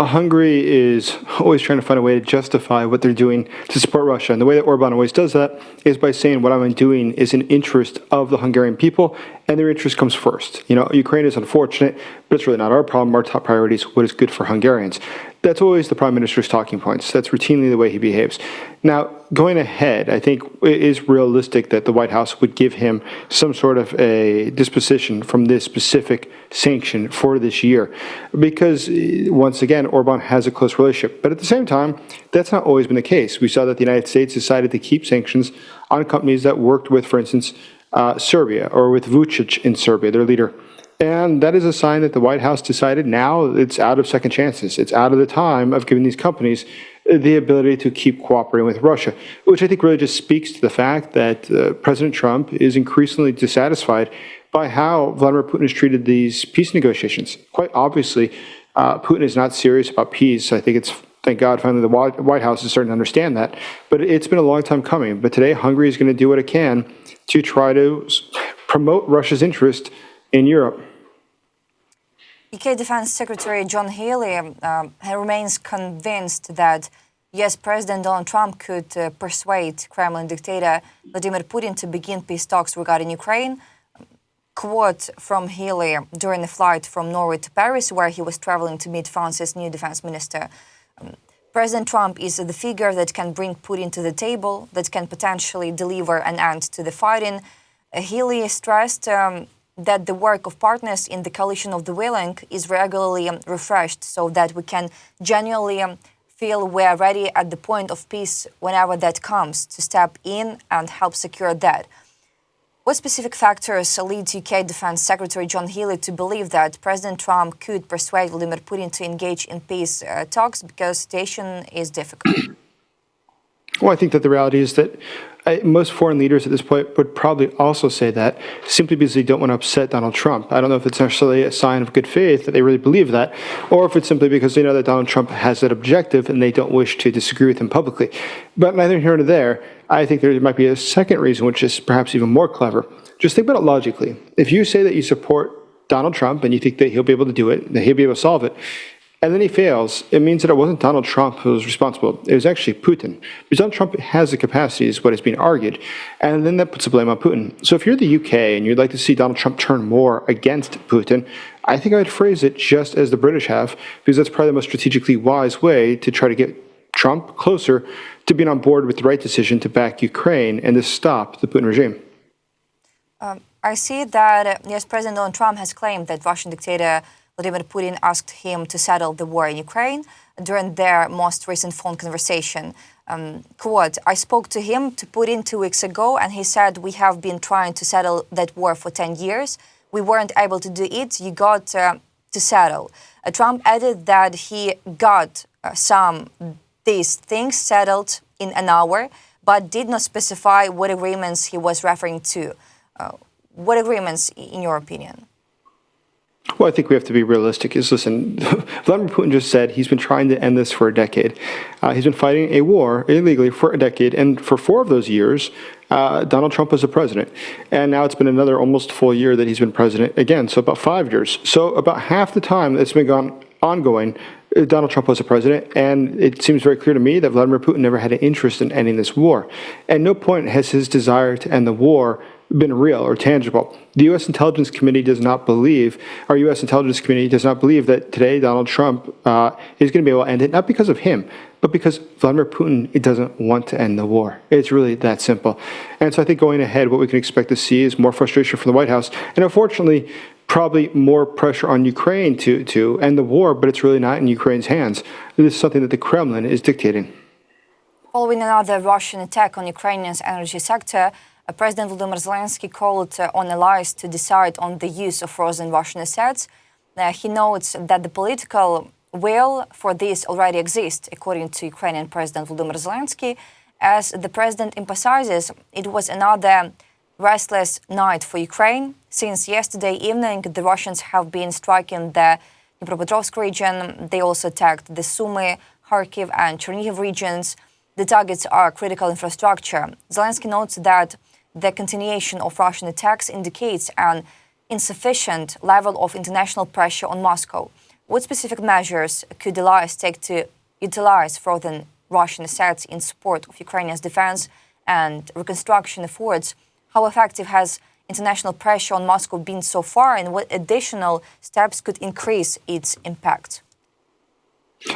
Hungary is always trying to find a way to justify what they're doing to support Russia. And the way that Orban always does that is by saying what I'm doing is in interest of the Hungarian people, and their interest comes first. Ukraine is unfortunate, but it's really not our problem. Our top priority is what is good for Hungarians. That's always the Prime Minister's talking points. That's routinely the way he behaves. Now, going ahead, I think it is realistic that the White House would give him some sort of a disposition from this specific sanction for this year. Because, once again, Orban has a close relationship. But at the same time, that's not always been the case. We saw that the United States decided to keep sanctions on companies that worked with, for instance, Serbia, or with Vucic in Serbia, their leader. And that is a sign that the White House decided now it's out of second chances. It's out of the time of giving these companies the ability to keep cooperating with Russia, which I think really just speaks to the fact that President Trump is increasingly dissatisfied by how Vladimir Putin has treated these peace negotiations. Quite obviously, Putin is not serious about peace. I think thank God, finally the White House is starting to understand that. But it's been a long time coming. But today, Hungary is going to do what it can to try to promote Russia's interest in Europe. UK Defense Secretary John Healey remains convinced that US President Donald Trump could persuade Kremlin dictator Vladimir Putin to begin peace talks regarding Ukraine. Quote from Healey during a flight from Norway to Paris, where he was traveling to meet France's new defense minister. President Trump is the figure that can bring Putin to the table, that can potentially deliver an end to the fighting. Healey stressed that the work of partners in the coalition of the willing is regularly refreshed so that we can genuinely feel we are ready at the point of peace whenever that comes to step in and help secure that. What specific factors lead UK Defense Secretary John Healey to believe that President Trump could persuade Vladimir Putin to engage in peace talks because the situation is difficult? Well, I think that the reality is that most foreign leaders at this point would probably also say that simply because they don't want to upset Donald Trump. I don't know if it's necessarily a sign of good faith that they really believe that, or if it's simply because they know that Donald Trump has that objective and they don't wish to disagree with him publicly. But neither here nor there, I think there might be a second reason, which is perhaps even more clever. Just think about it logically. If you say that you support Donald Trump and you think that he'll be able to do it, that he'll be able to solve it, and then he fails, it means that it wasn't Donald Trump who was responsible. It was actually Putin. Because Donald Trump has the capacity, is what is being argued. And then that puts the blame on Putin. So if you're the UK and you'd like to see Donald Trump turn more against Putin, I think I would phrase it just as the British have, because that's probably the most strategically wise way to try to get Trump closer to being on board with the right decision to back Ukraine and to stop the Putin regime. I see that US President Donald Trump has claimed that Russian dictator Vladimir Putin asked him to settle the war in Ukraine during their most recent phone conversation. Quote, I spoke to him, to Putin 2 weeks ago, and he said, we have been trying to settle that war for 10 years. We weren't able to do it. You got to settle. Trump added that he got these things settled in an hour, but did not specify what agreements he was referring to. What agreements, in your opinion? Well, I think we have to be realistic. Listen, Vladimir Putin just said he's been trying to end this for a decade. He's been fighting a war illegally for a decade, and for 4 of those years, Donald Trump was the president. And now it's been another almost full year that he's been president again, so about 5 years. So about half the time that's been ongoing, Donald Trump was the president, and it seems very clear to me that Vladimir Putin never had an interest in ending this war. At no point has his desire to end the war been real or tangible. The U.S. Intelligence Committee does not believe, our U.S. Intelligence Committee does not believe that today Donald Trump is going to be able to end it, not because of him, but because Vladimir Putin doesn't want to end the war. It's really that simple. And so I think going ahead, what we can expect to see is more frustration from the White House, and unfortunately, probably more pressure on Ukraine to end the war, but it's really not in Ukraine's hands. This is something that the Kremlin is dictating. Following another Russian attack on Ukraine's energy sector, President Volodymyr Zelensky called on allies to decide on the use of frozen Russian assets. He notes that the political will for this already exists, according to Ukrainian President Volodymyr Zelensky. As the president emphasizes, it was another restless night for Ukraine. Since yesterday evening, the Russians have been striking the Dnipropetrovsk region. They also attacked the Sumy, Kharkiv and Chernihiv regions. The targets are critical infrastructure. Zelensky notes that the continuation of Russian attacks indicates an insufficient level of international pressure on Moscow. what specific measures could the allies take to utilize frozen Russian assets in support of Ukraine's defense and reconstruction efforts? How effective has international pressure on Moscow been so far, and what additional steps could increase its impact?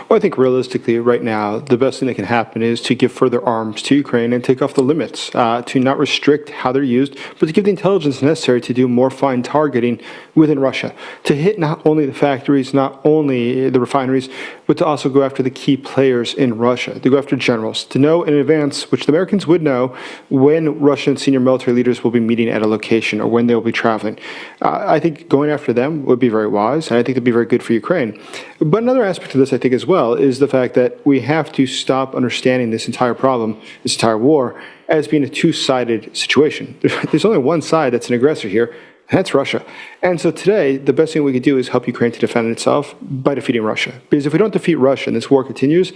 Well, I think realistically, right now, the best thing that can happen is to give further arms to Ukraine and take off the limits, to not restrict how they're used, but to give the intelligence necessary to do more fine targeting within Russia, to hit not only the factories, not only the refineries, but to also go after the key players in Russia, to go after generals, to know in advance, which the Americans would know, when Russian senior military leaders will be meeting at a location or when they'll be traveling. I think going after them would be very wise, and I think it'd be very good for Ukraine. But another aspect of this, I think, as well, is the fact that we have to stop understanding this entire problem, this entire war, as being a two-sided situation. There's only one side that's an aggressor here, and that's Russia. And so today, the best thing we could do is help Ukraine to defend itself by defeating Russia. Because if we don't defeat Russia and this war continues,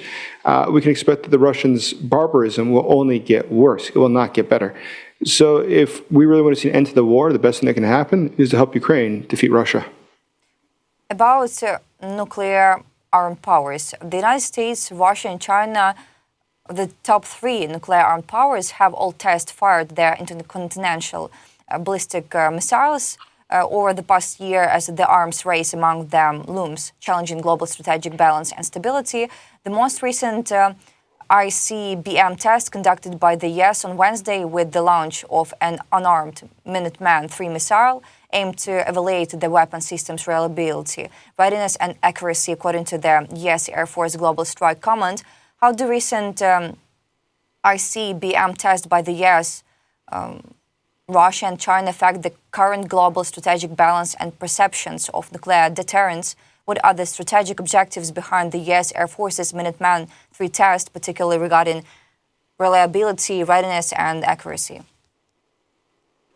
we can expect that the Russians' barbarism will only get worse. It will not get better. So if we really want to see an end to the war, the best thing that can happen is to help Ukraine defeat Russia. About nuclear armed powers, the United States, Russia, and China, the top three nuclear armed powers, have all fired their intercontinental ballistic missiles over the past year as the arms race among them looms, challenging global strategic balance and stability. The most recent ICBM test conducted by the US on Wednesday with the launch of an unarmed Minuteman III missile aimed to evaluate the weapon system's reliability, readiness, and accuracy, according to the US Air Force Global Strike Command. How do recent ICBM tests by the US, Russia, and China affect the current global strategic balance and perceptions of nuclear deterrence? What are the strategic objectives behind the US Air Force's Minuteman III test, particularly regarding reliability, readiness, and accuracy?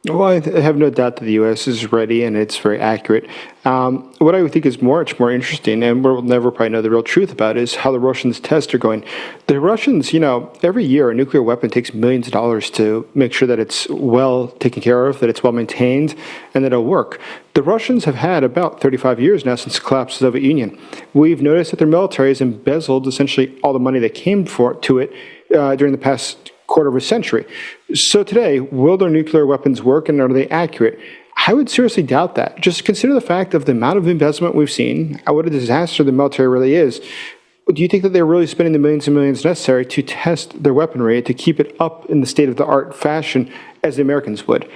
Well, I have no doubt that the U.S. is ready and it's very accurate. What I would think is much more interesting, and we'll never probably know the real truth about, is how the Russians' tests are going. The Russians, every year a nuclear weapon takes millions of dollars to make sure that it's well taken care of, that it's well maintained, and that it'll work. The Russians have had about 35 years now since the collapse of the Soviet Union. We've noticed that their military has embezzled essentially all the money that came to it during the past quarter of a century. So today, will their nuclear weapons work, and are they accurate? I would seriously doubt that. Just consider the fact of the amount of investment we've seen, what a disaster the military really is. Do you think that they're really spending the millions and millions necessary to test their weaponry, to keep it up in the state-of-the-art fashion as the Americans would?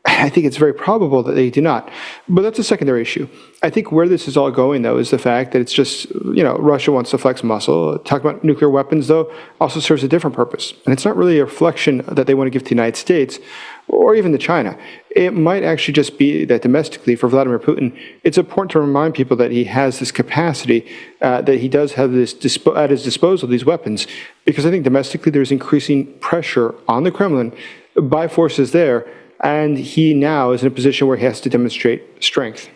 I think it's very probable that they do not. But that's a secondary issue. I think where this is all going, though, is the fact that it's just, Russia wants to flex muscle. Talking about nuclear weapons, though, also serves a different purpose. And it's not really a reflection that they want to give to the United States or even to China. It might actually just be that domestically, for Vladimir Putin, it's important to remind people that he has this capacity, that he does have this at his disposal, these weapons. Because I think domestically there's increasing pressure on the Kremlin by forces there, and he now is in a position where he has to demonstrate strength.